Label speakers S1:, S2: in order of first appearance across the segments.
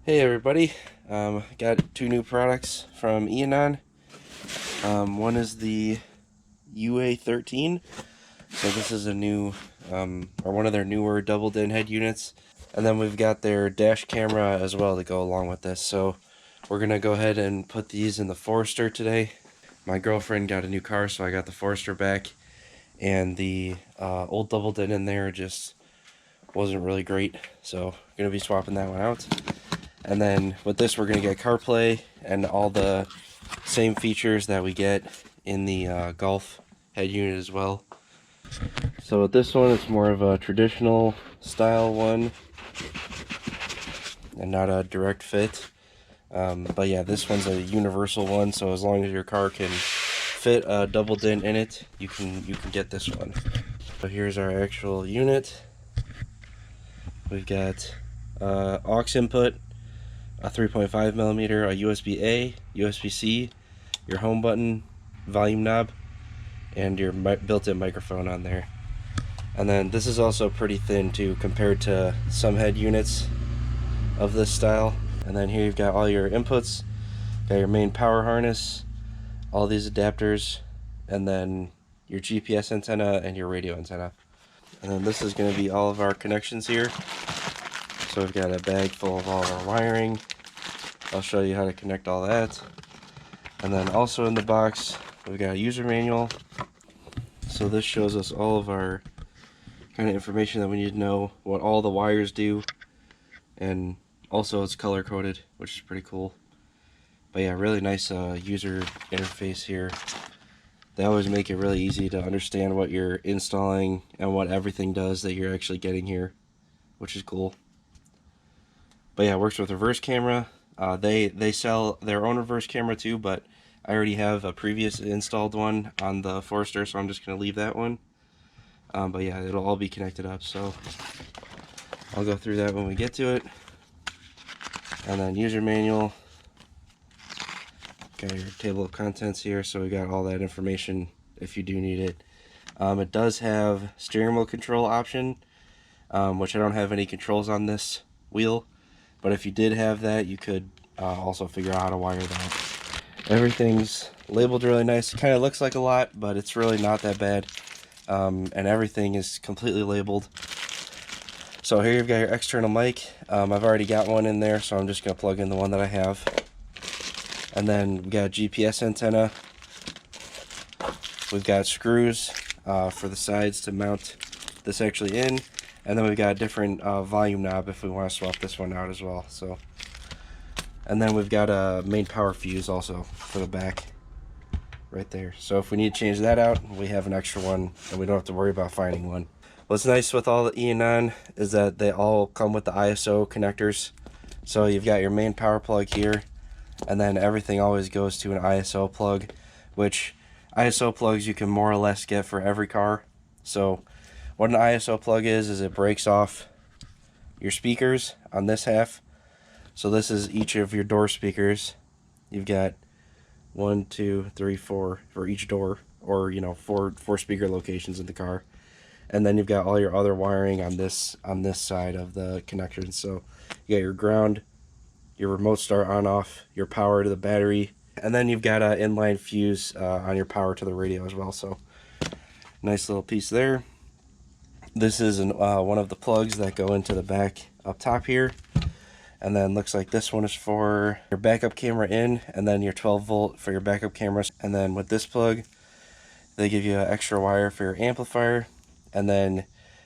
S1: Hey everybody, got two new products from Eonon. One is the UA13, so this is a new, or one of their newer double din head units. And then we've got their dash camera as well to go along with this. So we're gonna go ahead and put these in the Forester today. My girlfriend got a new car, so I got the Forester back, and the old double din in there just wasn't really great, so gonna be swapping that one out. And then with this, we're going to get CarPlay and all the same features that we get in the Golf head unit as well. So with this one, it's more of a traditional style one and not a direct fit. But yeah, this one's a universal one, so as long as your car can fit a double din in it, you can get this one. So here's our actual unit. We've got aux input, a 3.5mm, a USB-A, USB-C, your home button, volume knob, and your built-in microphone on there. And then this is also pretty thin too compared to some head units of this style. And then here you've got all your inputs, got your main power harness, all these adapters, and then your GPS antenna and your radio antenna. And then this is going to be all of our connections here. So we've got a bag full of all of our wiring. I'll show you how to connect all that. And then also in the box, we've got a user manual. So this shows us all of our kind of information that we need to know, what all the wires do, and also it's color coded, which is pretty cool. But yeah, really nice user interface here. They always make it really easy to understand what you're installing and what everything does that you're actually getting here, which is cool. But yeah, it works with reverse camera. They sell their own reverse camera too, but I already have a previous installed one on the Forester, so I'm just going to leave that one. But yeah, it'll all be connected up, so I'll go through that when we get to it. And then user manual. Got your table of contents here, so we got all that information if you do need it. It does have steering wheel control option, which I don't have any controls on this wheel. But if you did have that, you could also figure out how to wire that. Everything's labeled really nice. It kind of looks like a lot, but it's really not that bad. And everything is completely labeled. So here you've got your external mic. I've already got one in there, so I'm just going to plug in the one that I have. And then we got a GPS antenna. We've got screws for the sides to mount this actually in. And then we've got a different volume knob if we want to swap this one out as well. So, and then we've got a main power fuse also for the back right there. So if we need to change that out, we have an extra one and we don't have to worry about finding one. What's nice with all the Eonon is that they all come with the ISO connectors. So you've got your main power plug here, and then everything always goes to an ISO plug, which ISO plugs you can more or less get for every car. So what an ISO plug is it breaks off your speakers on this half. So this is each of your door speakers. You've got 1, 2, 3, 4 for each door, or you know, four speaker locations in the car. And then you've got all your other wiring on this side of the connection. So you got your ground, your remote start on off, your power to the battery, and then you've got an inline fuse on your power to the radio as well. So nice little piece there. This is one of the plugs that go into the back up top here. And then looks like this one is for your backup camera in, and then your 12 volt for your backup cameras. And then with this plug, they give you an extra wire for your amplifier. And then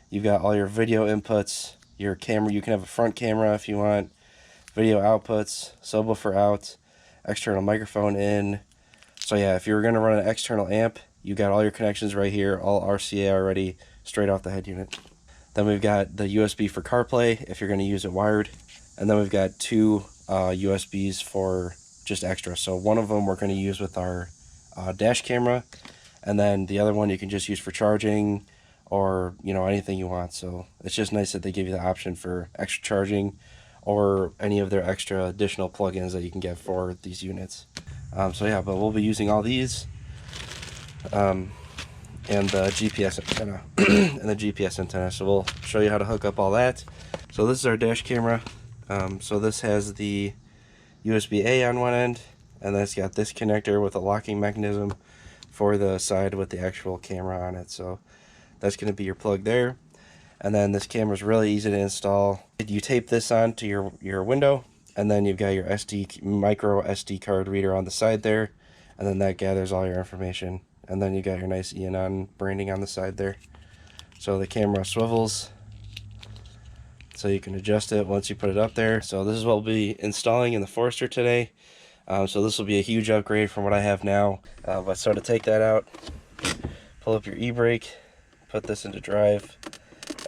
S1: you've got all your video inputs, your camera. You can have a front camera if you want, video outputs, subwoofer out, external microphone in. So yeah, if you were going to run an external amp, you got all your connections right here, all RCA already, straight off the head unit. Then we've got the USB for CarPlay if you're going to use it wired. And then we've got two USBs for just extra. So one of them we're going to use with our dash camera, and then the other one you can just use for charging or, you know, anything you want. So it's just nice that they give you the option for extra charging or any of their extra additional plugins that you can get for these units. So yeah, but we'll be using all these. And the GPS antenna and the GPS antenna. So we'll show you how to hook up all that. So this is our dash camera. So this has the USB-A on one end, and then it's got this connector with a locking mechanism for the side with the actual camera on it. So that's going to be your plug there. And then this camera is really easy to install. You tape this onto your window, and then you've got your micro SD card reader on the side there, and then that gathers all your information. And then you got your nice Eonon branding on the side there. So the camera swivels, so you can adjust it once you put it up there. So this is what we'll be installing in the Forester today. So this will be a huge upgrade from what I have now. But so to take that out, pull up your e-brake, put this into drive,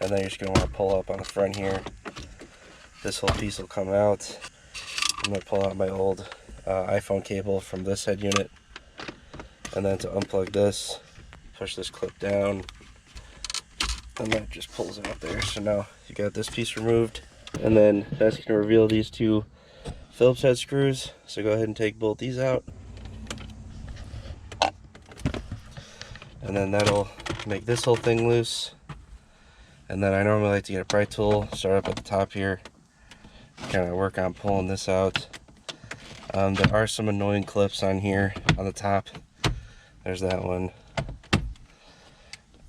S1: and then you're just going to want to pull up on the front here. This whole piece will come out. I'm going to pull out my old iPhone cable from this head unit, and then to unplug this, push this clip down, and that just pulls it out there. So now you got this piece removed, and then that's going to reveal these two Phillips head screws. So go ahead and take both these out, and then that'll make this whole thing loose. And then I normally like to get a pry tool, start up at the top here, kind of work on pulling this out. There are some annoying clips on here on the top. There's that one,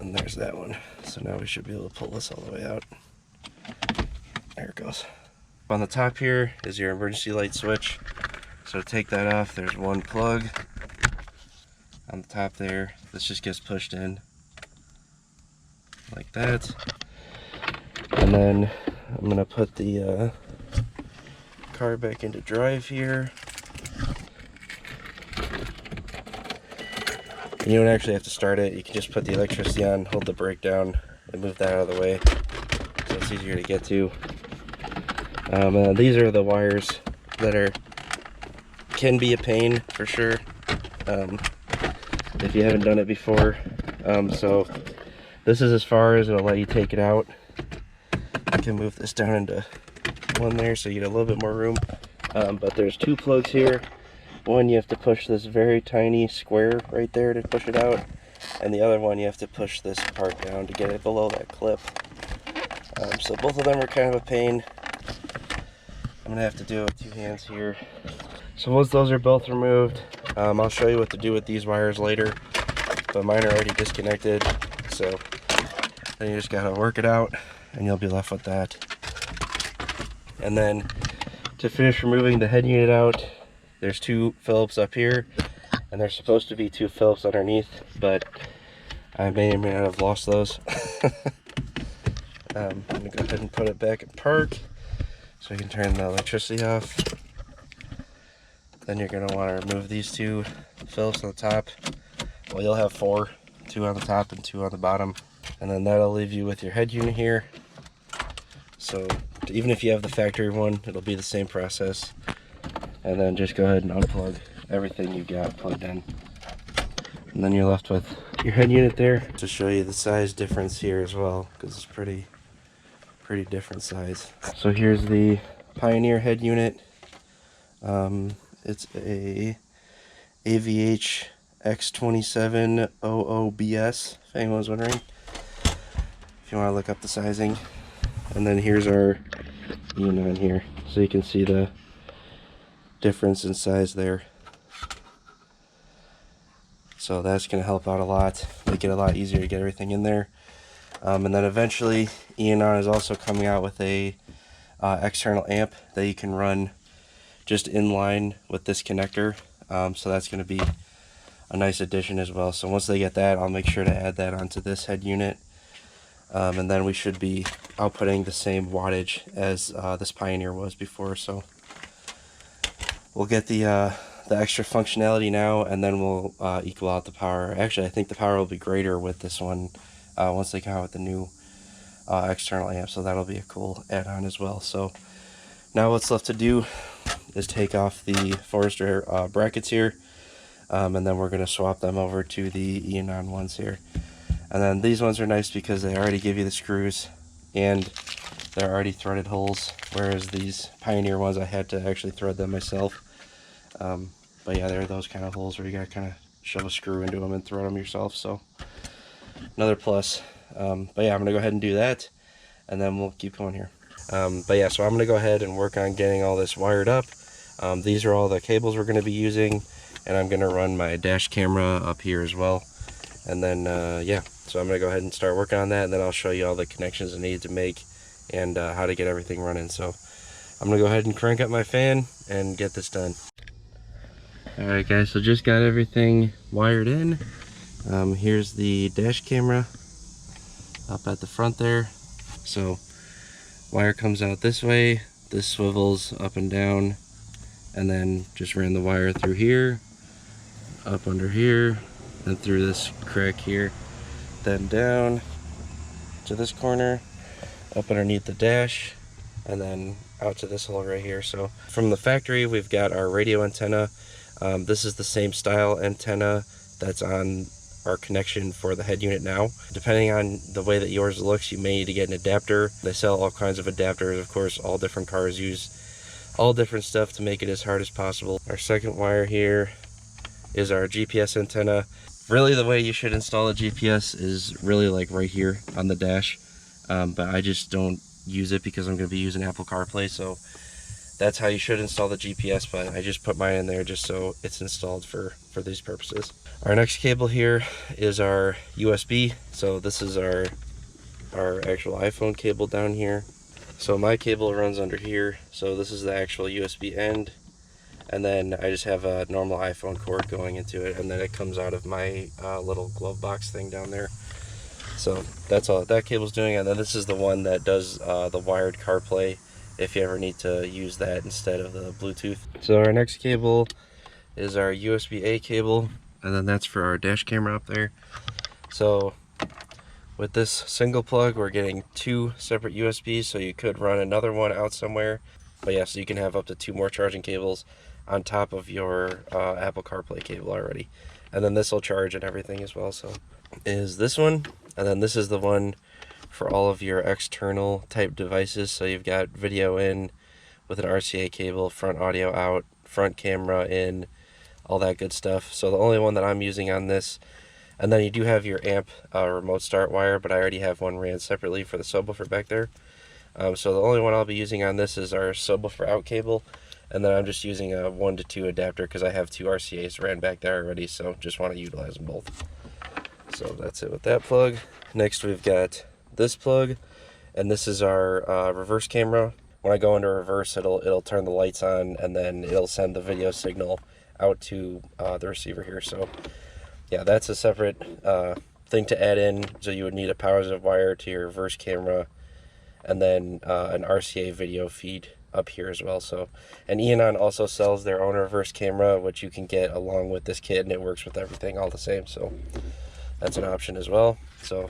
S1: and there's that one. So now we should be able to pull this all the way out. There it goes. On the top here is your emergency light switch. So to take that off, there's one plug on the top there. This just gets pushed in like that. And then I'm going to put the car back into drive here. And you don't actually have to start it. You can just put the electricity on, hold the brake down, and move that out of the way, so it's easier to get to. These are the wires that can be a pain for sure if you haven't done it before. So this is as far as it'll let you take it out. You can move this down into one there so you get a little bit more room. But there's two plugs here. One, you have to push this very tiny square right there to push it out, and the other one you have to push this part down to get it below that clip. So both of them are kind of a pain. I'm gonna have to do it with two hands here. So once those are both removed, I'll show you what to do with these wires later, but mine are already disconnected, so then you just gotta work it out and you'll be left with that. And then to finish removing the head unit out, there's two Phillips up here, and there's supposed to be two Phillips underneath, but I may or may not have lost those. I'm gonna go ahead and put it back in park so you can turn the electricity off. Then you're gonna want to remove these two Phillips on the top. Well, you'll have four, two on the top and two on the bottom, and then that'll leave you with your head unit here. So even if you have the factory one, it'll be the same process. And then just go ahead and unplug everything you got plugged in. And then you're left with your head unit there. To show you the size difference here as well, because it's pretty different size. So here's the Pioneer head unit. It's a AVH X2700BS, if anyone's wondering, if you want to look up the sizing. And then here's our Eonon here, so you can see the difference in size there. So that's going to help out a lot, make it a lot easier to get everything in there. And then eventually Eonon is also coming out with a external amp that you can run just in line with this connector. So that's going to be a nice addition as well. So once they get that, I'll make sure to add that onto this head unit. And then we should be outputting the same wattage as this Pioneer was before. So we'll get the extra functionality now, and then we'll equal out the power. Actually, I think the power will be greater with this one once they come out with the new external amp, so that'll be a cool add-on as well. So now what's left to do is take off the Forester brackets here, and then we're going to swap them over to the Eonon ones here. And then these ones are nice because they already give you the screws and they're already threaded holes, whereas these Pioneer ones I had to actually thread them myself. But yeah, they're those kind of holes where you gotta kind of shove a screw into them and thread them yourself, so another plus. But yeah, I'm gonna go ahead and do that, and then we'll keep going here. But yeah, so I'm gonna go ahead and work on getting all this wired up. These are all the cables we're gonna be using, and I'm gonna run my dash camera up here as well. And then yeah, so I'm gonna go ahead and start working on that, and then I'll show you all the connections I need to make and how to get everything running. So I'm gonna go ahead and crank up my fan and get this done. Alright guys, so just got everything wired in. Here's the dash camera up at the front there. So wire comes out this way, this swivels up and down, and then just ran the wire through here, up under here, and through this crack here, then down to this corner, up underneath the dash, and then out to this hole right here. So from the factory, we've got our radio antenna. This is the same style antenna that's on our connection for the head unit now. Depending on the way that yours looks, you may need to get an adapter. They sell all kinds of adapters. Of course, all different cars use all different stuff to make it as hard as possible. Our second wire here is our GPS antenna. Really, the way you should install a GPS is really like right here on the dash, but I just don't use it because I'm going to be using Apple CarPlay, so that's how you should install the GPS, but I just put mine in there just so it's installed for these purposes. Our next cable here is our USB. So this is our actual iPhone cable down here. So my cable runs under here. So this is the actual USB end. And then I just have a normal iPhone cord going into it, and then it comes out of my little glove box thing down there. So that's all that cable's doing. And then this is the one that does the wired CarPlay, if you ever need to use that instead of the Bluetooth. So our next cable is our USB-A cable, and then that's for our dash camera up there. So with this single plug, we're getting 2 separate USBs, so you could run another one out somewhere. But yeah, so you can have up to 2 more charging cables on top of your Apple CarPlay cable already. And then this will charge and everything as well. So is this one, and then this is the one for all of your external type devices. So you've got video in with an RCA cable, front audio out, front camera in, all that good stuff. So the only one that I'm using on this, and then you do have your amp remote start wire, but I already have one ran separately for the subwoofer back there. So the only one I'll be using on this is our subwoofer out cable, and then I'm just using a 1 to 2 adapter because I have 2 RCAs ran back there already, so just want to utilize them both. So that's it with that plug. Next we've got this plug, and this is our reverse camera. When I go into reverse, it'll turn the lights on, and then it'll send the video signal out to the receiver here. So yeah, that's a separate thing to add in. So you would need a positive wire to your reverse camera, and then an RCA video feed up here as well. So, and Eonon also sells their own reverse camera, which you can get along with this kit, and it works with everything all the same. So that's an option as well. So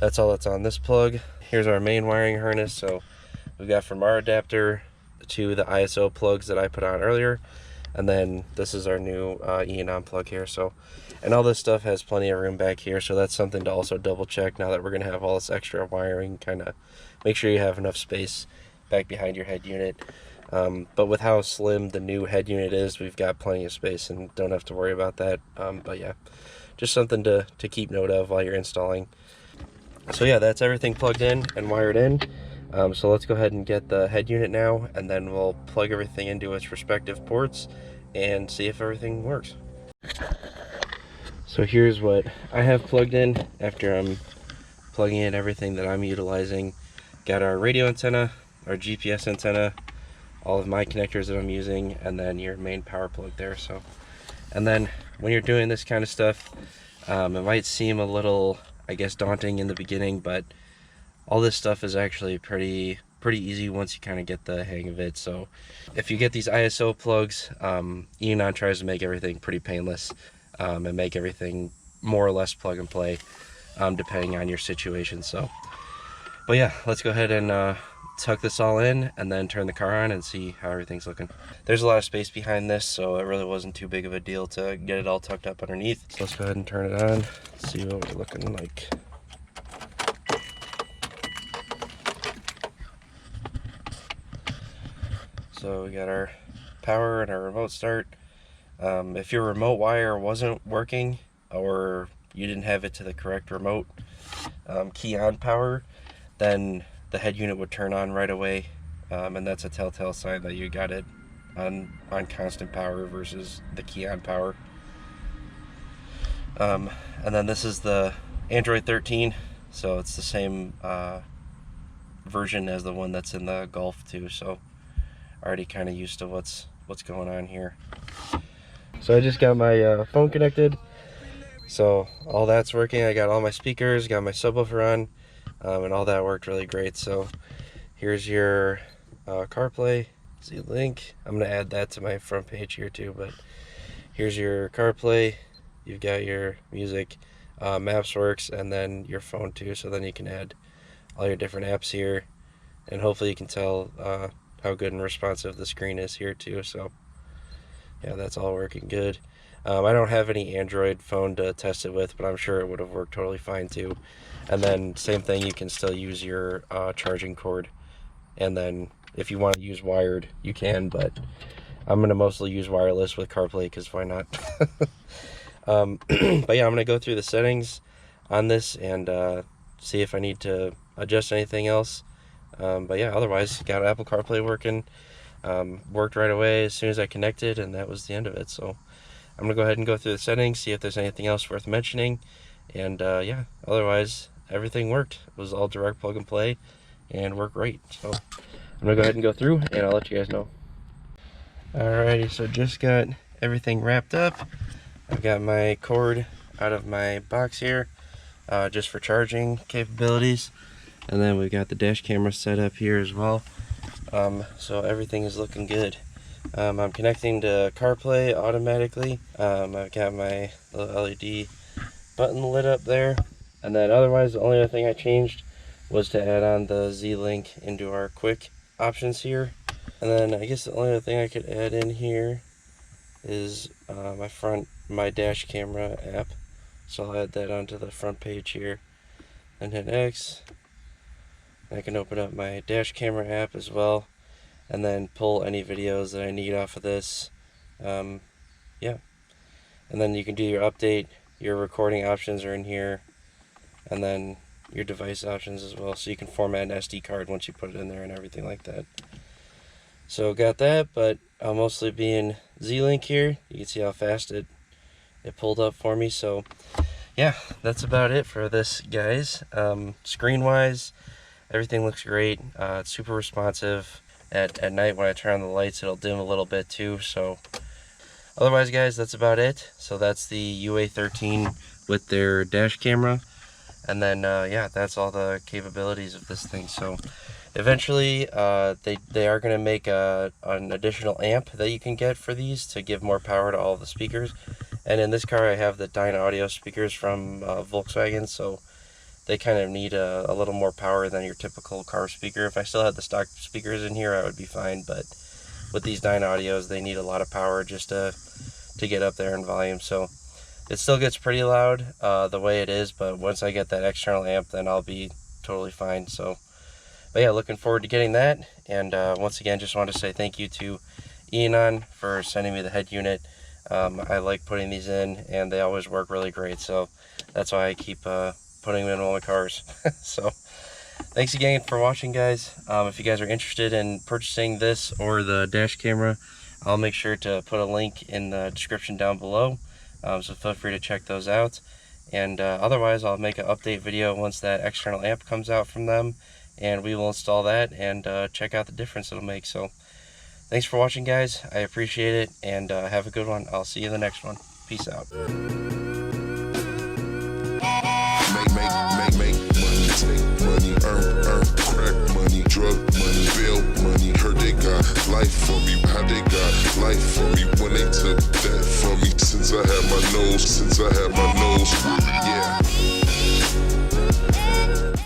S1: that's all that's on this plug. Here's our main wiring harness. So we've got from our adapter to the ISO plugs that I put on earlier, and then this is our new Eonon plug here. So, and all this stuff has plenty of room back here, so that's something to also double check now that we're gonna have all this extra wiring. Kind of make sure you have enough space back behind your head unit. But with how slim the new head unit is, we've got plenty of space and don't have to worry about that. But yeah, just something to keep note of while you're installing. So yeah, that's everything plugged in and wired in. So let's go ahead and get the head unit now, and then we'll plug everything into its respective ports and see if everything works. So here's what I have plugged in after I'm plugging in everything that I'm utilizing. Got our radio antenna, our GPS antenna, all of my connectors that I'm using, and then your main power plug there. So, and then when you're doing this kind of stuff, it might seem a little, I guess, daunting in the beginning, but all this stuff is actually pretty easy once you kind of get the hang of it. So if you get these ISO plugs, Eonon tries to make everything pretty painless and make everything more or less plug and play, depending on your situation. So, but yeah, let's go ahead and tuck this all in and then turn the car on and see how everything's looking. There's a lot of space behind this, so it really wasn't too big of a deal to get it all tucked up underneath. So let's go ahead and turn it on, see what we're looking like. So we got our power and our remote start. If your remote wire wasn't working, or you didn't have it to the correct remote key on power, then the head unit would turn on right away, and that's a telltale sign that you got it on constant power versus the key on power. And then this is the Android 13, so it's the same version as the one that's in the Golf too, so already kind of used to what's going on here. So I just got my phone connected, so all that's working. I got all my speakers, got my subwoofer on, and all that worked really great. So here's your CarPlay, see link. I'm gonna add that to my front page here too, but here's your CarPlay. You've got your music, maps works, and then your phone too, so then you can add all your different apps here, and hopefully you can tell how good and responsive the screen is here too. So yeah, that's all working good. I don't have any Android phone to test it with, but I'm sure it would have worked totally fine too. And then same thing, you can still use your charging cord, and then if you want to use wired you can, but I'm gonna mostly use wireless with CarPlay because why not. But yeah, I'm gonna go through the settings on this and see if I need to adjust anything else. But yeah, otherwise got Apple CarPlay working. Worked right away as soon as I connected, and that was the end of it. So I'm gonna go ahead and go through the settings, see if there's anything else worth mentioning, and yeah, otherwise everything worked. It was all direct plug and play and worked great. So I'm gonna go ahead and go through and I'll let you guys know. Alrighty, so just got everything wrapped up. I've got my cord out of my box here, just for charging capabilities, and then we've got the dash camera set up here as well. So everything is looking good. I'm connecting to CarPlay automatically. I've got my little LED button lit up there, and then otherwise the only other thing I changed was to add on the Z-Link into our quick options here. And then I guess the only other thing I could add in here is my dash camera app. So I'll add that onto the front page here and hit X. I can open up my dash camera app as well, and then pull any videos that I need off of this. Yeah, and then you can do your update. Your recording options are in here, and then your device options as well, so you can format an SD card once you put it in there and everything like that. So got that, but I'll mostly be in Z-Link here. You can see how fast it pulled up for me. So yeah, that's about it for this, guys. Screen wise, everything looks great. It's super responsive. At night when I turn on the lights, it'll dim a little bit too. So otherwise, guys, that's about it. So that's the UA13 with their dash camera, and then yeah, that's all the capabilities of this thing. So eventually they are going to make an additional amp that you can get for these to give more power to all the speakers. And in this car I have the Dyna Audio speakers from Volkswagen, so they kind of need a little more power than your typical car speaker. If I still had the stock speakers in here, I would be fine, but with these Dyna Audios, they need a lot of power just to get up there in volume. So it still gets pretty loud the way it is, but once I get that external amp, then I'll be totally fine. So, but yeah, looking forward to getting that. And once again, just want to say thank you to Eonon for sending me the head unit. I like putting these in, and they always work really great. So that's why I keep putting them in all my cars. So thanks again for watching, guys. If you guys are interested in purchasing this or the dash camera, I'll make sure to put a link in the description down below, so feel free to check those out. And otherwise, I'll make an update video once that external amp comes out from them, and we will install that and check out the difference it'll make. So thanks for watching, guys. I appreciate it, and have a good one. I'll see you in the next one. Peace out.
S2: Make money, take money, earn crack money, drug money, bail money. Heard they got life for me, how they got life for me when they took that from me. Since I had my nose,